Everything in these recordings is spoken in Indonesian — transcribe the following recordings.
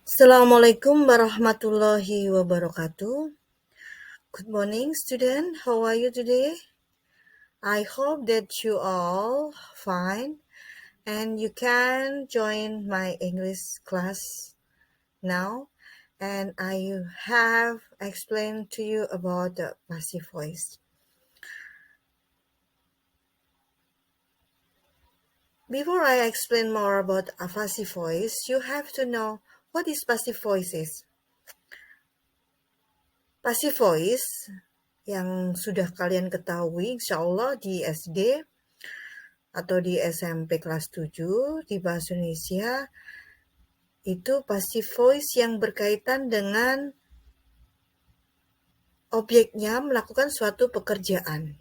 Assalamualaikum warahmatullahi wabarakatuh. Good morning, student. How are you today? I hope that you all fine and you can join my English class now. And I have explained to you about the passive voice. Before I explain more about a passive voice, you have to know what is passive voice is. Passive voice yang sudah kalian ketahui insya Allah di SD atau di SMP kelas 7 di Bahasa Indonesia, itu passive voice yang berkaitan dengan objeknya melakukan suatu pekerjaan.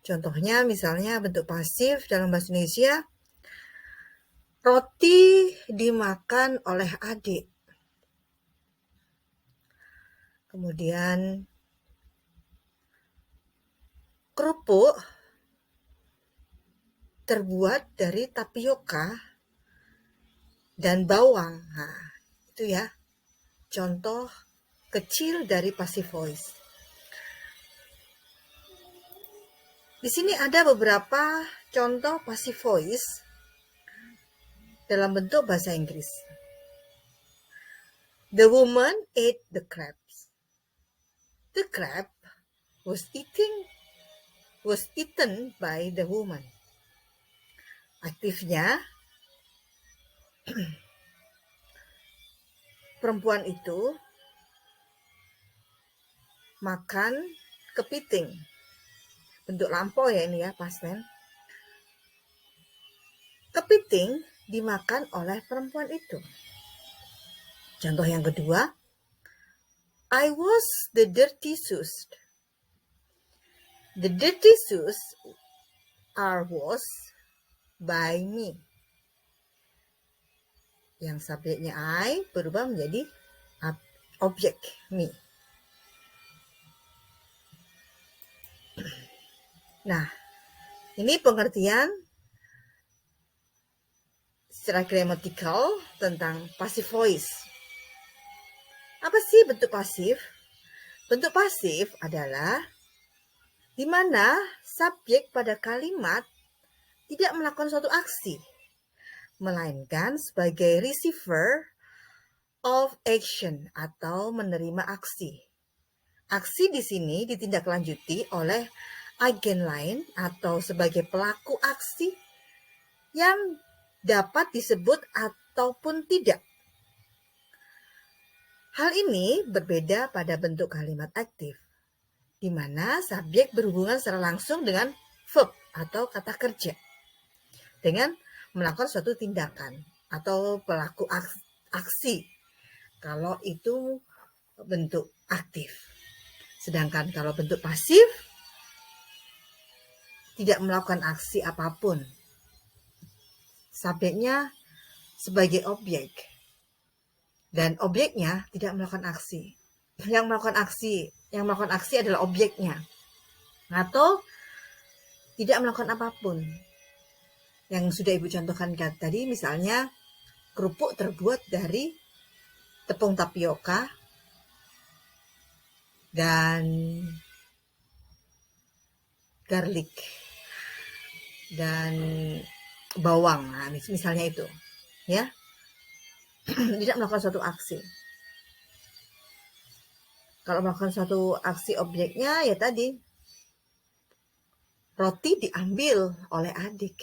Contohnya misalnya bentuk pasif dalam Bahasa Indonesia, roti dimakan oleh adik. Kemudian kerupuk terbuat dari tapioka dan bawang. Nah, itu ya contoh kecil dari passive voice. Di sini ada beberapa contoh passive voice dalam bentuk bahasa Inggris. The woman ate the crabs. The crab was eaten by the woman. Aktifnya, perempuan itu makan kepiting. Bentuk lampau ya ini ya, past tense. Kepiting dimakan oleh perempuan itu. Contoh yang kedua, I was the dirty shoes. The dirty shoes are washed by me. Yang subjeknya I berubah menjadi objek me. Nah, ini pengertian secara gramatikal tentang passive voice. Apa sih bentuk pasif? Bentuk pasif adalah di mana subjek pada kalimat tidak melakukan suatu aksi, melainkan sebagai receiver of action atau menerima aksi. Aksi di sini ditindaklanjuti oleh agen lain atau sebagai pelaku aksi yang dapat disebut ataupun tidak. Hal ini berbeda pada bentuk kalimat aktif, di mana subjek berhubungan secara langsung dengan verb atau kata kerja, dengan melakukan suatu tindakan atau pelaku aksi, kalau itu bentuk aktif. Sedangkan kalau bentuk pasif, tidak melakukan aksi apapun. Subjeknya sebagai objek. Dan objeknya tidak melakukan aksi. Yang melakukan aksi adalah objeknya. Atau tidak melakukan apapun. Yang sudah Ibu contohkan tadi, misalnya kerupuk terbuat dari tepung tapioka dan garlic dan bawang. Nah, misalnya itu, ya. Tidak melakukan suatu aksi. Kalau melakukan suatu aksi objeknya, ya tadi, roti diambil oleh adik.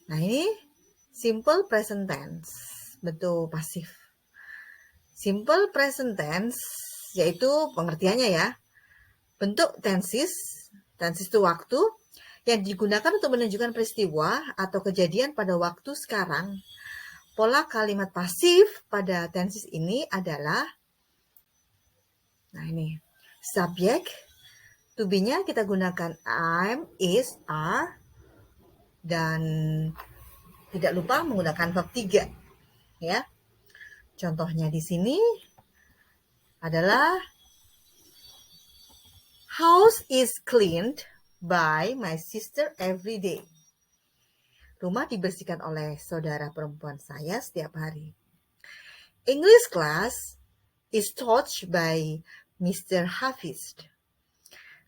Nah, ini simple present tense, bentuk pasif. Simple present tense, yaitu pengertiannya ya, bentuk tenses itu waktu, yang digunakan untuk menunjukkan peristiwa atau kejadian pada waktu sekarang. Pola kalimat pasif pada tenses ini adalah, nah ini, subjek, to be-nya kita gunakan am, is, are, dan tidak lupa menggunakan verb 3. Ya. Contohnya di sini adalah house is cleaned by my sister every day. Rumah dibersihkan oleh saudara perempuan saya setiap hari. English class is taught by Mr. Hafiz.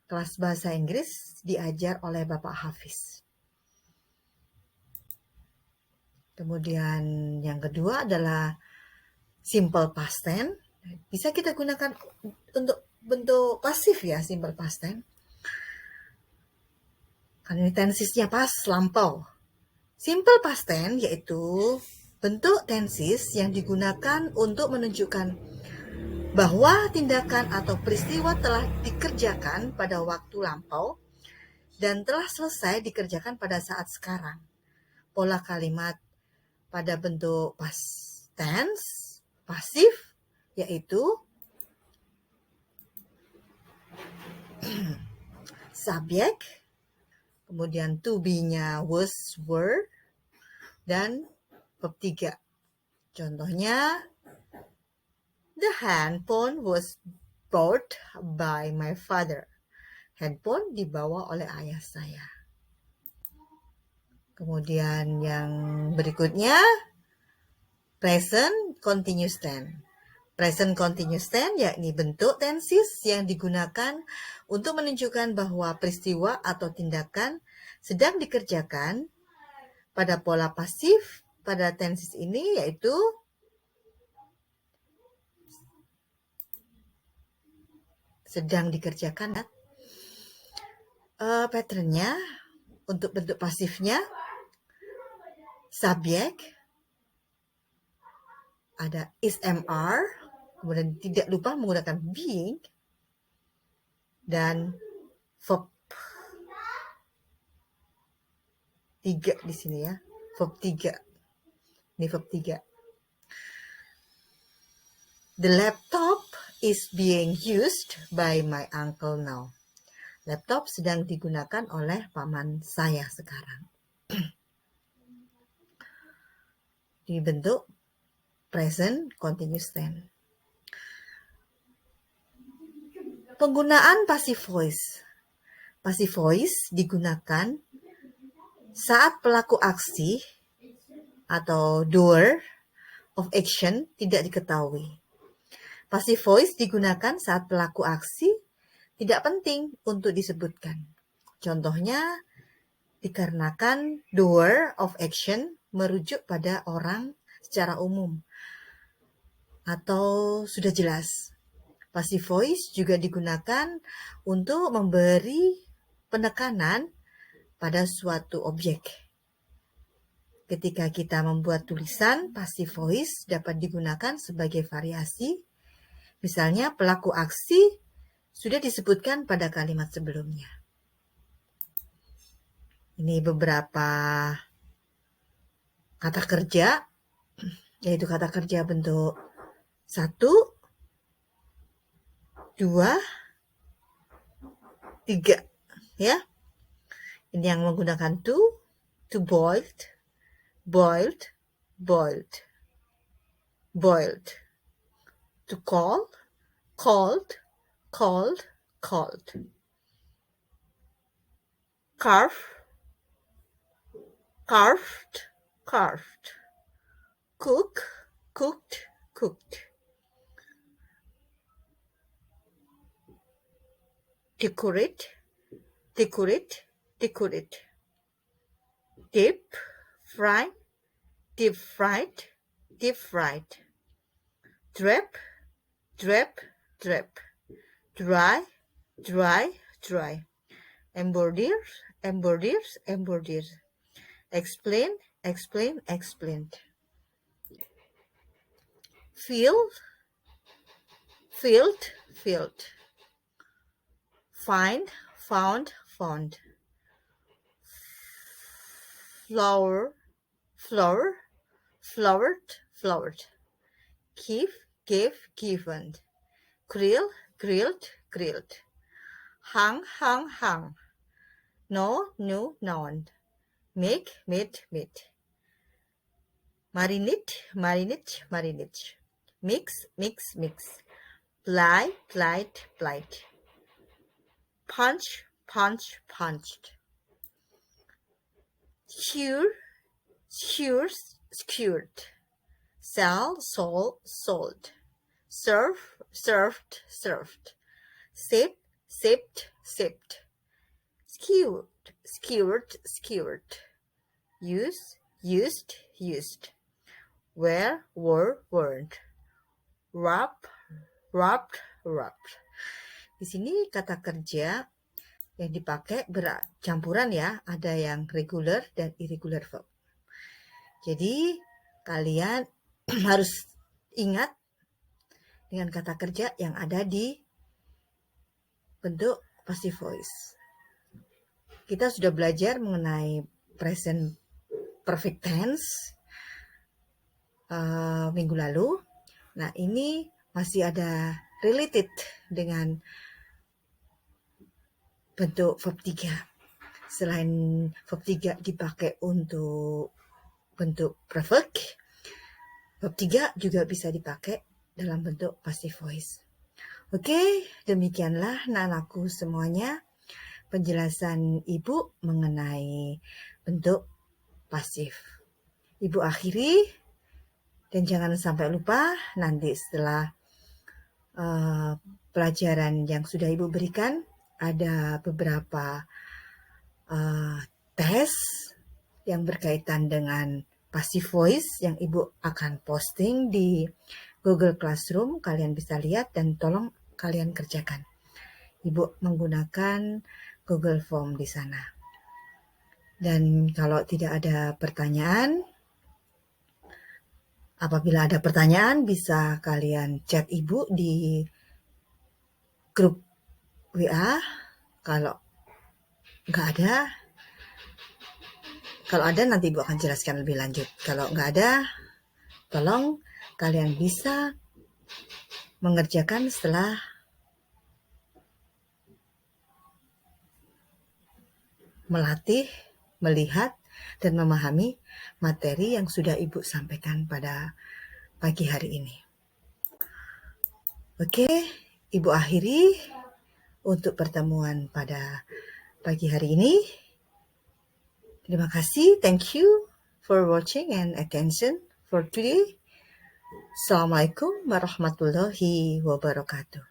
Kelas bahasa Inggris diajar oleh Bapak Hafiz. Kemudian yang kedua adalah simple past tense. Bisa kita gunakan untuk bentuk pasif ya, simple past tense. Karena ini tensisnya pas lampau. Simple past tense yaitu bentuk tensis yang digunakan untuk menunjukkan bahwa tindakan atau peristiwa telah dikerjakan pada waktu lampau dan telah selesai dikerjakan pada saat sekarang. Pola kalimat pada bentuk past tense, pasif, yaitu subjek, kemudian to be-nya was, were, dan verb 3. Contohnya, the handphone was bought by my father. Handphone dibawa oleh ayah saya. Kemudian yang berikutnya, present continuous tense. Present continuous tense yakni bentuk tensis yang digunakan untuk menunjukkan bahwa peristiwa atau tindakan sedang dikerjakan pada pola pasif pada tensis ini yaitu sedang dikerjakan. Patternnya untuk bentuk pasifnya subjek ada is MR, kemudian tidak lupa menggunakan being dan verb 3 di sini ya, verb 3. Ini verb 3. The laptop is being used by my uncle now. Laptop sedang digunakan oleh paman saya sekarang. Dibentuk present continuous tense. Penggunaan passive voice. Passive voice digunakan saat pelaku aksi atau doer of action tidak diketahui. Passive voice digunakan saat pelaku aksi tidak penting untuk disebutkan. Contohnya, dikarenakan doer of action merujuk pada orang secara umum atau sudah jelas. Passive voice juga digunakan untuk memberi penekanan pada suatu objek. Ketika kita membuat tulisan, passive voice dapat digunakan sebagai variasi. Misalnya, pelaku aksi sudah disebutkan pada kalimat sebelumnya. Ini beberapa kata kerja, yaitu kata kerja bentuk 1, 2, 3. Ya. Ini yang menggunakan to boiled, boiled, boiled. Boiled. To call, called, called, called. Carve, carved, carved. Cook, cooked, cooked. Decorate, decorate, decorate. Dip, fry, deep fried, deep fried. Drip, drip, drip. Dry, dry, dry. Embroider, embroider, embroider. Explain, explain, explained. Field, filled, filled. Find, found, found. Flower, flower, flowered, flowered. Give, give, given. Grill, grilled, grilled. Hung, hung, hung. No, no, none. Make, made, made. Marinate, marinate, marinate. Mix, mix, mix. Ply, plied, plied. Punch, punch, punched. Cure, skewered, skewered, sell, sold, sold, serve, served, served, sip, sipped, sipped, skewered, skewered, skewered, use, used, used, wear, wore, worn, wrap, wrapped, wrapped. Di sini kata kerja yang dipakai bercampuran ya, ada yang regular dan irregular verb. Jadi kalian harus ingat dengan kata kerja yang ada di bentuk passive voice. Kita sudah belajar mengenai present perfect tense minggu lalu. Nah, ini masih ada related dengan bentuk verb 3. Selain verb 3 dipakai untuk bentuk perfect, verb 3 juga bisa dipakai dalam bentuk passive voice. Oke, demikianlah anak-anakku semuanya penjelasan Ibu mengenai bentuk pasif. Ibu akhiri, dan jangan sampai lupa nanti setelah pelajaran yang sudah Ibu berikan, ada beberapa tes yang berkaitan dengan passive voice yang Ibu akan posting di Google Classroom. Kalian bisa lihat dan tolong kalian kerjakan. Ibu menggunakan Google Form di sana. Dan kalau tidak ada pertanyaan, apabila ada pertanyaan bisa kalian chat Ibu di grup WA. Kalau ada nanti Ibu akan jelaskan lebih lanjut. Kalau nggak ada, tolong kalian bisa mengerjakan setelah melatih, melihat, dan memahami materi yang sudah Ibu sampaikan pada pagi hari ini. Oke, Ibu akhiri untuk pertemuan pada pagi hari ini. Terima kasih, thank you for watching and attention for today. Assalamualaikum warahmatullahi wabarakatuh.